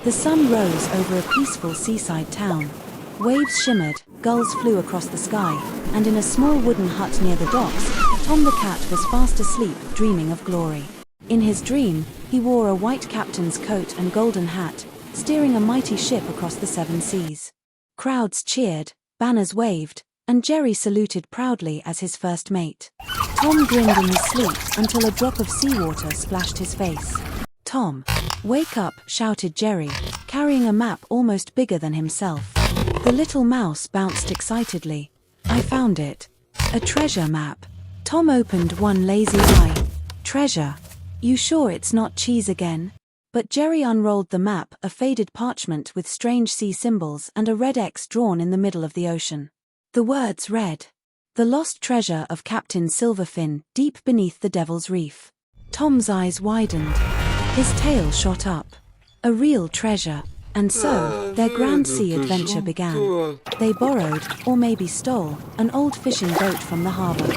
The sun rose over a peaceful seaside town. Waves shimmered, gulls flew across the sky, and in a small wooden hut near the docks, Tom the cat was fast asleep, dreaming of glory. In his dream, he wore a white captain's coat and golden hat, steering a mighty ship across the seven seas. Crowds cheered, banners waved, and Jerry saluted proudly as his first mate. Tom grinned in his sleep until a drop of seawater splashed his face. "Tom, wake up," shouted Jerry, carrying a map almost bigger than himself. The little mouse bounced excitedly. "I found it. A treasure map." Tom opened one lazy eye. "Treasure? You sure it's not cheese again?" But Jerry unrolled the map, a faded parchment with strange sea symbols and a red X drawn in the middle of the ocean. The words read, "The lost treasure of Captain Silverfin, deep beneath the Devil's Reef." Tom's eyes widened. His tail shot up. A real treasure. And so, their grand sea adventure began. They borrowed, or maybe stole, an old fishing boat from the harbor.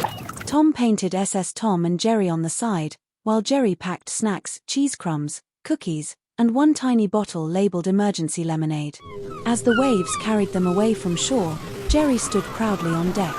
Tom painted SS Tom and Jerry on the side, while Jerry packed snacks, cheese crumbs, cookies, and one tiny bottle labeled emergency lemonade. As the waves carried them away from shore, Jerry stood proudly on deck.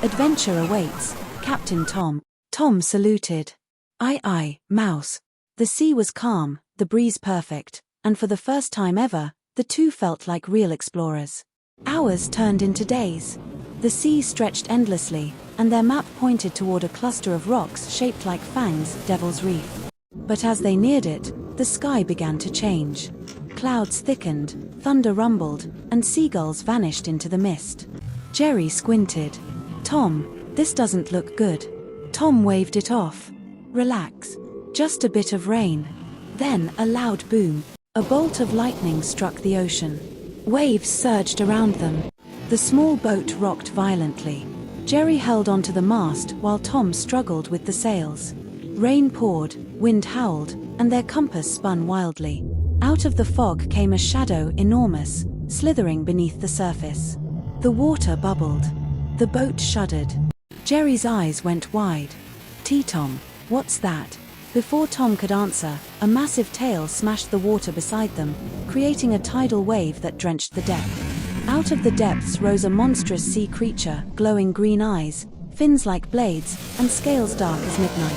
"Adventure awaits, Captain Tom." Tom saluted. "Aye aye, mouse." The sea was calm, the breeze perfect, and for the first time ever, the two felt like real explorers. Hours turned into days. The sea stretched endlessly, and their map pointed toward a cluster of rocks shaped like fangs, Devil's Reef. But as they neared it, the sky began to change. Clouds thickened, thunder rumbled, and seagulls vanished into the mist. Jerry squinted. "Tom, this doesn't look good." Tom waved it off. "Relax. Just a bit of rain." Then a loud boom. A bolt of lightning struck the ocean. Waves surged around them. The small boat rocked violently. Jerry held onto the mast while Tom struggled with the sails. Rain poured, wind howled, and their compass spun wildly. Out of the fog came a shadow, enormous, slithering beneath the surface. The water bubbled. The boat shuddered. Jerry's eyes went wide. "Tom, what's that?" Before Tom could answer, a massive tail smashed the water beside them, creating a tidal wave that drenched the deck. Out of the depths rose a monstrous sea creature, glowing green eyes, fins like blades, and scales dark as midnight.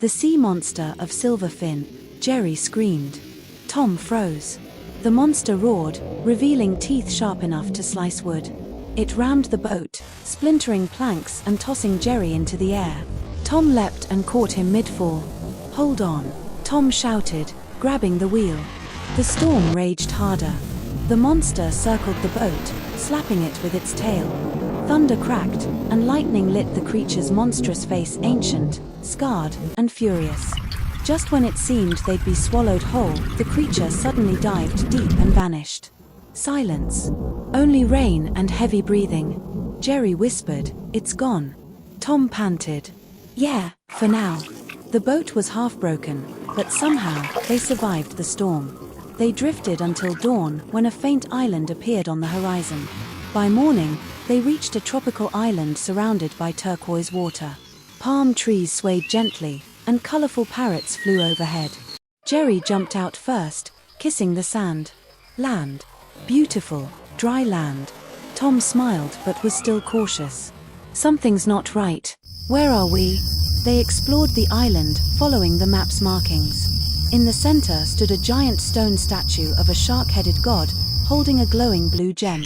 "The Sea Monster of Silverfin," Jerry screamed. Tom froze. The monster roared, revealing teeth sharp enough to slice wood. It rammed the boat, splintering planks and tossing Jerry into the air. Tom leapt and caught him mid-fall. "Hold on," Tom shouted, grabbing the wheel. The storm raged harder. The monster circled the boat, slapping it with its tail. Thunder cracked, and lightning lit the creature's monstrous face, ancient, scarred, and furious. Just when it seemed they'd be swallowed whole, the creature suddenly dived deep and vanished. Silence. Only rain and heavy breathing. Jerry whispered, "It's gone." Tom panted. "Yeah, for now." The boat was half broken, but somehow, they survived the storm. They drifted until dawn, when a faint island appeared on the horizon. By morning, they reached a tropical island surrounded by turquoise water. Palm trees swayed gently, and colorful parrots flew overhead. Jerry jumped out first, kissing the sand. Land. Beautiful, dry land. Tom smiled but was still cautious. "Something's not right. Where are we?" They explored the island, following the map's markings. In the center stood a giant stone statue of a shark-headed god, holding a glowing blue gem.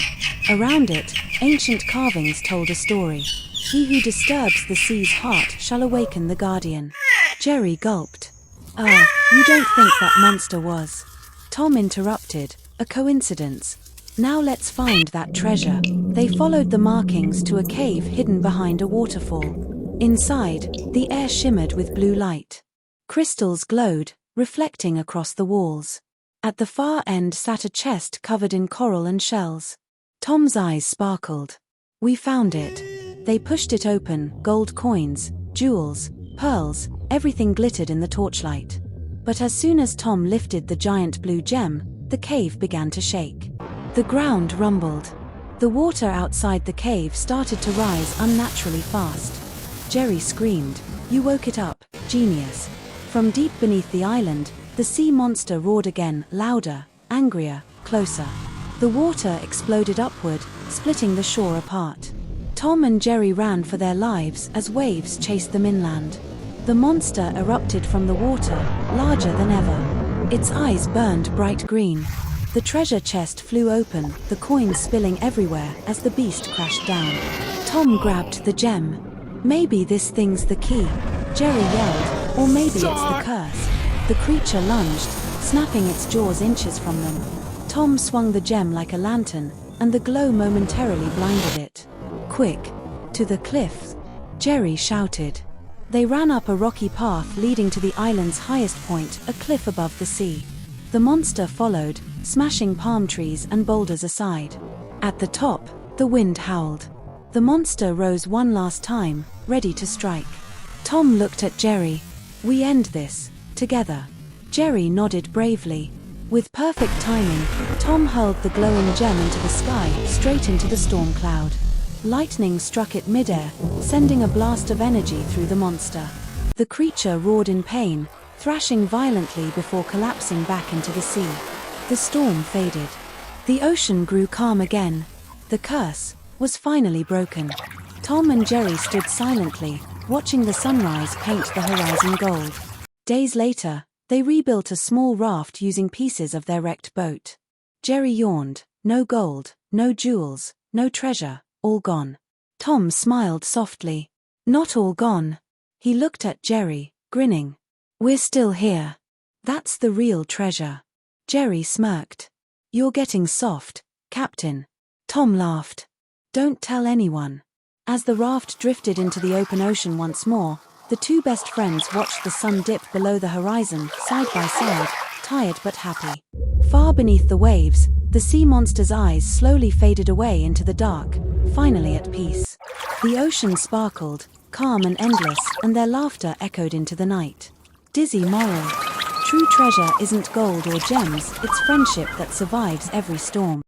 Around it, ancient carvings told a story. "He who disturbs the sea's heart shall awaken the guardian." Jerry gulped. You don't think that monster was?" Tom interrupted. "A coincidence. Now let's find that treasure." They followed the markings to a cave hidden behind a waterfall. Inside, the air shimmered with blue light. Crystals glowed, reflecting across the walls. At the far end sat a chest covered in coral and shells. Tom's eyes sparkled. "We found it." They pushed it open, gold coins, jewels, pearls, everything glittered in the torchlight. But as soon as Tom lifted the giant blue gem, the cave began to shake. The ground rumbled. The water outside the cave started to rise unnaturally fast. Jerry screamed, "You woke it up, genius." From deep beneath the island, the sea monster roared again, louder, angrier, closer. The water exploded upward, splitting the shore apart. Tom and Jerry ran for their lives as waves chased them inland. The monster erupted from the water, larger than ever. Its eyes burned bright green. The treasure chest flew open, the coins spilling everywhere as the beast crashed down. Tom grabbed the gem. Maybe this thing's the key, Jerry yelled, or maybe it's the curse. The creature lunged, snapping its jaws inches from them. Tom swung the gem like a lantern, and the glow momentarily blinded it. Quick! To the cliffs! Jerry shouted. They ran up a rocky path leading to the island's highest point, a cliff above the sea. The monster followed, smashing palm trees and boulders aside. At the top, the wind howled. The monster rose one last time, ready to strike. Tom looked at Jerry. We end this, together. Jerry nodded bravely. With perfect timing, Tom hurled the glowing gem into the sky, straight into the storm cloud. Lightning struck it midair, sending a blast of energy through the monster. The creature roared in pain, thrashing violently before collapsing back into the sea. The storm faded. The ocean grew calm again. The curse was finally broken. Tom and Jerry stood silently, watching the sunrise paint the horizon gold. Days later, they rebuilt a small raft using pieces of their wrecked boat. Jerry yawned. No gold, no jewels, no treasure, all gone. Tom smiled softly. Not all gone. He looked at Jerry, grinning. We're still here. That's the real treasure. Jerry smirked. You're getting soft, Captain. Tom laughed. Don't tell anyone. As the raft drifted into the open ocean once more, the two best friends watched the sun dip below the horizon, side by side, tired but happy. Far beneath the waves, the sea monster's eyes slowly faded away into the dark, finally at peace. The ocean sparkled, calm and endless, and their laughter echoed into the night. Dizzy moral. True treasure isn't gold or gems, it's friendship that survives every storm.